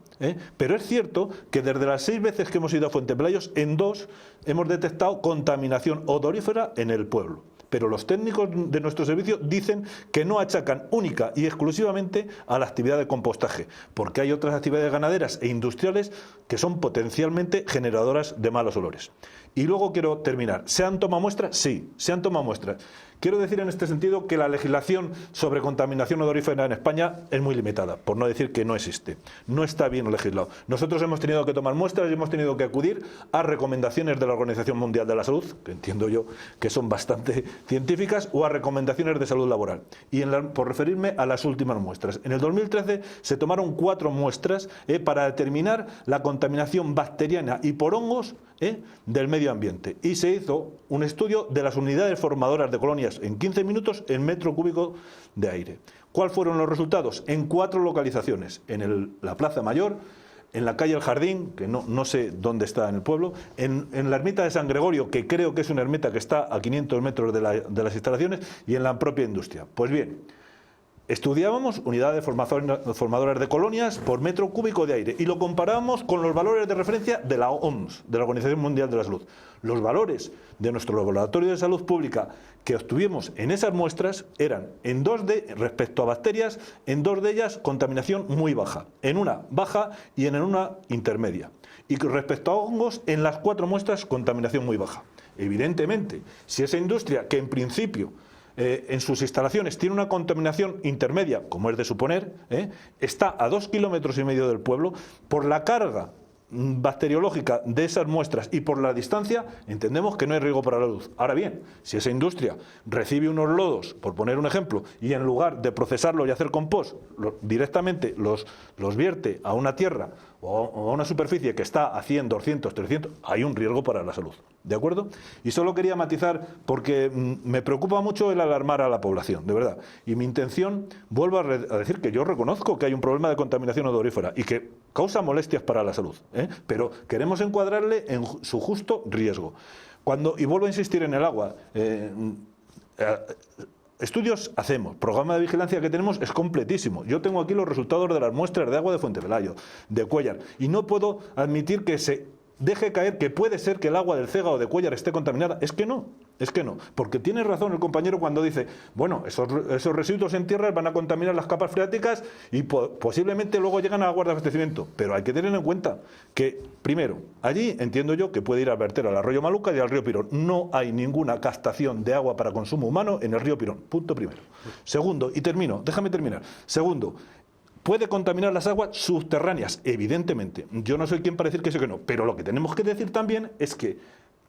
pero es cierto que desde las 6 veces que hemos ido a Fuente Pelayos, en 2 hemos detectado contaminación odorífera en el pueblo. Pero los técnicos de nuestro servicio dicen que no achacan única y exclusivamente a la actividad de compostaje, porque hay otras actividades ganaderas e industriales que son potencialmente generadoras de malos olores. Y luego quiero terminar. ¿Se han tomado muestras? Sí, se han tomado muestras. Quiero decir en este sentido que la legislación sobre contaminación odorífera en España es muy limitada, por no decir que no existe. No está bien legislado. Nosotros hemos tenido que tomar muestras y hemos tenido que acudir a recomendaciones de la Organización Mundial de la Salud, que entiendo yo que son bastante científicas, o a recomendaciones de salud laboral. Y por referirme a las últimas muestras. En el 2013 se tomaron 4 muestras para determinar la contaminación bacteriana y por hongos del medio ambiente. Y se hizo un estudio de las unidades formadoras de colonias en 15 minutos en metro cúbico de aire. ¿Cuáles fueron los resultados? En 4 localizaciones: en la Plaza Mayor, en la calle El Jardín, que no sé dónde está en el pueblo, en la ermita de San Gregorio, que creo que es una ermita que está a 500 metros de las instalaciones, y en la propia industria. Pues bien, estudiábamos unidades formadoras de colonias por metro cúbico de aire y lo comparábamos con los valores de referencia de la OMS, de la Organización Mundial de la Salud. Los valores de nuestro laboratorio de salud pública que obtuvimos en esas muestras eran, en 2D, respecto a bacterias, en 2 de ellas contaminación muy baja, en una baja y en una intermedia. Y respecto a hongos, en las 4 muestras contaminación muy baja. Evidentemente, si esa industria, que en principio en sus instalaciones tiene una contaminación intermedia, como es de suponer, está a 2,5 kilómetros del pueblo, por la carga bacteriológica de esas muestras y por la distancia, entendemos que no hay riesgo para la salud. Ahora bien, si esa industria recibe unos lodos, por poner un ejemplo, y en lugar de procesarlo y hacer compost, directamente los vierte a una tierra o a una superficie que está a 100, 200, 300, hay un riesgo para la salud. ¿De acuerdo? Y solo quería matizar, porque me preocupa mucho el alarmar a la población, de verdad. Y mi intención, vuelvo a decir que yo reconozco que hay un problema de contaminación odorífera y que causa molestias para la salud, pero queremos encuadrarle en su justo riesgo. Y vuelvo a insistir en el agua, estudios hacemos, programa de vigilancia que tenemos es completísimo. Yo tengo aquí los resultados de las muestras de agua de Fuente Pelayo, de Cuéllar, y no puedo admitir que se deje caer que puede ser que el agua del Cega o de Cuéllar esté contaminada. Es que no, porque tiene razón el compañero cuando dice, bueno, esos residuos en tierra van a contaminar las capas freáticas y posiblemente luego llegan a aguas de abastecimiento, pero hay que tener en cuenta que, primero, allí entiendo yo que puede ir a verter al arroyo Maluca y al río Pirón. No hay ninguna captación de agua para consumo humano en el río Pirón, punto primero. Segundo, y termino, déjame terminar. Segundo, puede contaminar las aguas subterráneas, evidentemente. Yo no soy quien para decir que sí o que no, pero lo que tenemos que decir también es que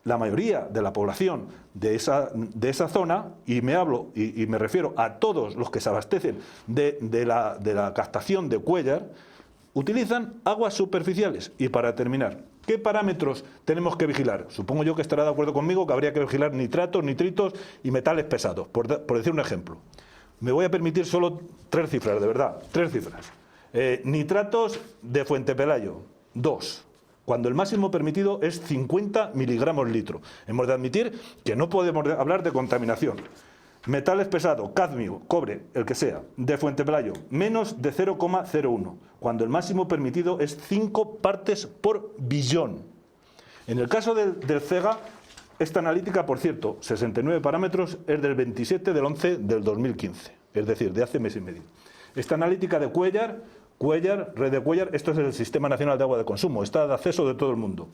la mayoría de la población de esa zona, y me refiero a todos los que se abastecen de la captación de Cuéllar, utilizan aguas superficiales. Y para terminar, ¿qué parámetros tenemos que vigilar? Supongo yo que estará de acuerdo conmigo que habría que vigilar nitratos, nitritos y metales pesados, por decir un ejemplo. Me voy a permitir solo 3 cifras, de verdad, 3 cifras. Nitratos de Fuente Pelayo, 2, cuando el máximo permitido es 50 miligramos litro. Hemos de admitir que no podemos hablar de contaminación. Metales pesados, cadmio, cobre, el que sea, de Fuente Pelayo, menos de 0,01, cuando el máximo permitido es 5 partes por billón. En el caso del Cega, esta analítica, por cierto, 69 parámetros, es del 27 del 11 del 2015, es decir, de hace mes y medio. Esta analítica de Cuéllar, red de Cuéllar, esto es el Sistema Nacional de Agua de Consumo, está de acceso de todo el mundo.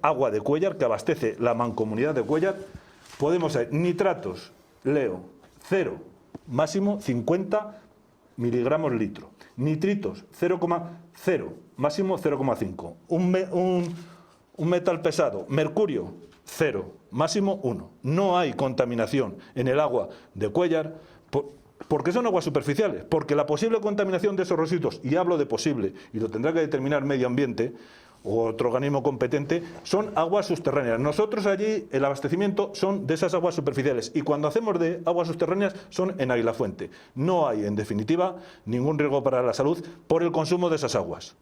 Agua de Cuéllar, que abastece la mancomunidad de Cuéllar, podemos ver nitratos, leo, 0, máximo 50 miligramos litro. Nitritos, 0,0, máximo 0,5. Un metal pesado, mercurio, 0, máximo 1. No hay contaminación en el agua de Cuéllar porque son aguas superficiales, porque la posible contaminación de esos residuos, y hablo de posible, y lo tendrá que determinar Medio Ambiente o otro organismo competente, son aguas subterráneas. Nosotros allí el abastecimiento son de esas aguas superficiales y cuando hacemos de aguas subterráneas son en Aguilafuente. No hay, en definitiva, ningún riesgo para la salud por el consumo de esas aguas.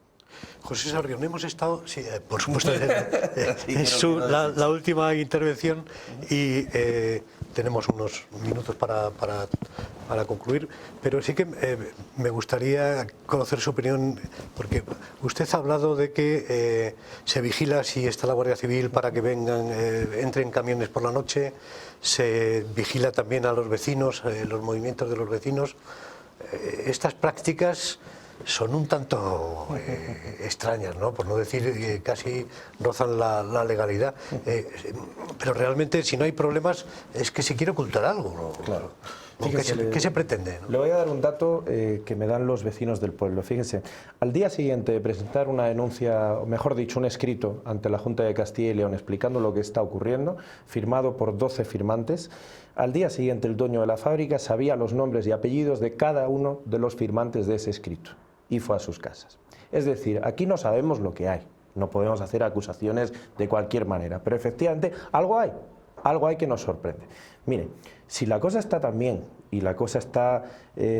José Sarrión, hemos estado, sí, por supuesto, en la última intervención y tenemos unos minutos para concluir, pero sí que me gustaría conocer su opinión, porque usted ha hablado de que se vigila si está la Guardia Civil para que entren camiones por la noche, se vigila también a los vecinos, los movimientos de los vecinos. Estas prácticas son un tanto extrañas, ¿no? Por no decir que casi rozan la legalidad. Pero realmente, si no hay problemas, es que se quiere ocultar algo, ¿no? Claro. ¿Qué se pretende? Le voy a dar un dato que me dan los vecinos del pueblo. Fíjese, al día siguiente de presentar una denuncia, o mejor dicho, un escrito ante la Junta de Castilla y León explicando lo que está ocurriendo, firmado por 12 firmantes, al día siguiente el dueño de la fábrica sabía los nombres y apellidos de cada uno de los firmantes de ese escrito y fue a sus casas. Es decir, aquí no sabemos lo que hay, no podemos hacer acusaciones de cualquier manera, pero efectivamente algo hay. algo hay que nos sorprende. Mire, si la cosa está tan bien y la cosa está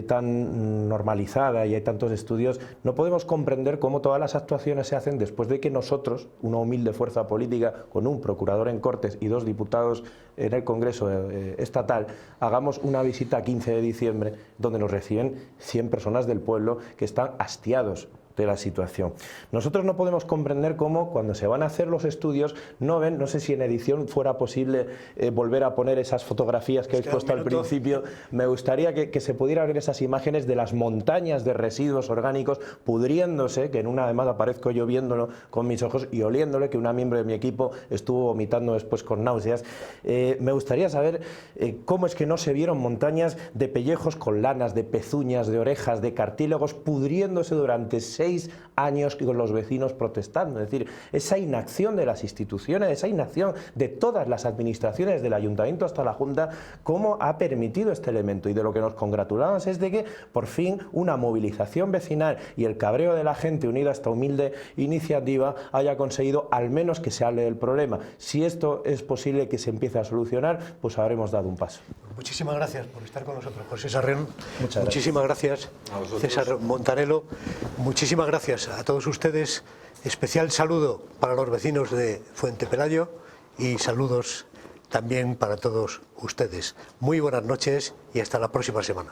tan normalizada y hay tantos estudios, no podemos comprender cómo todas las actuaciones se hacen después de que nosotros, una humilde fuerza política con un procurador en Cortes y 2 diputados en el Congreso estatal, hagamos una visita a 15 de diciembre donde nos reciben 100 personas del pueblo que están hastiados de la situación. Nosotros no podemos comprender cómo cuando se van a hacer los estudios no ven, no sé si en edición fuera posible volver a poner esas fotografías que habéis puesto al principio, me gustaría que se pudiera ver esas imágenes de las montañas de residuos orgánicos pudriéndose, que en una además aparezco yo viéndolo con mis ojos y oliéndole, que una miembro de mi equipo estuvo vomitando después con náuseas. Me gustaría saber cómo es que no se vieron montañas de pellejos con lanas, de pezuñas, de orejas, de cartílagos pudriéndose durante 6 años con los vecinos protestando. Es decir, esa inacción de las instituciones, esa inacción de todas las administraciones, del ayuntamiento hasta la Junta, cómo ha permitido este elemento. Y de lo que nos congratulamos es de que por fin una movilización vecinal y el cabreo de la gente unida a esta humilde iniciativa haya conseguido al menos que se hable del problema. Si esto es posible que se empiece a solucionar, pues habremos dado un paso. Muchísimas gracias por estar con nosotros, José Sarrión. Muchas Muchísimas gracias, César Montanelo. Muchísimas gracias a todos ustedes. Especial saludo para los vecinos de Fuente Pelayo y saludos también para todos ustedes. Muy buenas noches y hasta la próxima semana.